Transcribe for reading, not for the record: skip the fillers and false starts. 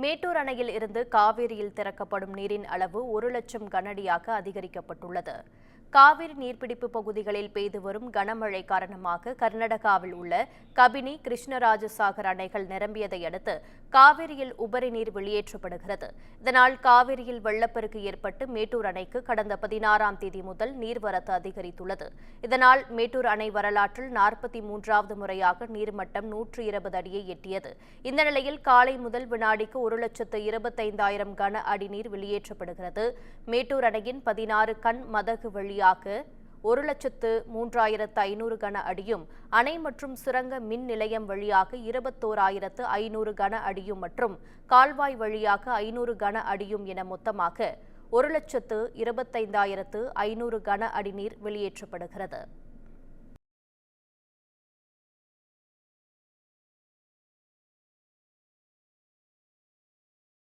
மேட்டூர் அணையில் இருந்து காவிரியில் திறக்கப்படும் நீரின் அளவு 1,00,000 கனஅடியாக அதிகரிக்கப்பட்டுள்ளது. காவிரி நீர்பிடிப்பு பகுதிகளில் பெய்து வரும் கனமழை காரணமாக கர்நாடகாவில் உள்ள கபினி, கிருஷ்ணராஜசாகர் அணைகள் நிரம்பியதை அடுத்து காவிரியில் உபரி நீர் வெளியேற்றப்படுகிறது. இதனால் காவிரியில் வெள்ளப்பெருக்கு ஏற்பட்டு மேட்டூர் அணைக்கு கடந்த 16ஆம் தேதி முதல் நீர்வரத்து அதிகரித்துள்ளது. இதனால் மேட்டூர் அணை வரலாற்றில் 43வது முறையாக நீர்மட்டம் 120 அடியை எட்டியது. இந்த நிலையில் காலை முதல் வினாடிக்கு 1,25,000 கன அடி நீர் வெளியேற்றப்படுகிறது. மேட்டூர் அணையின் 16 கண் மதகு வழியாக 1,03,500 கன அடியும், அணை மற்றும் சுரங்க மின் நிலையம் வழியாக 21,500 கன அடியும் மற்றும் கால்வாய் வழியாக 500 கன அடியும் என மொத்தமாக 1,25,500 கன அடி நீர் வெளியேற்றப்படுகிறது.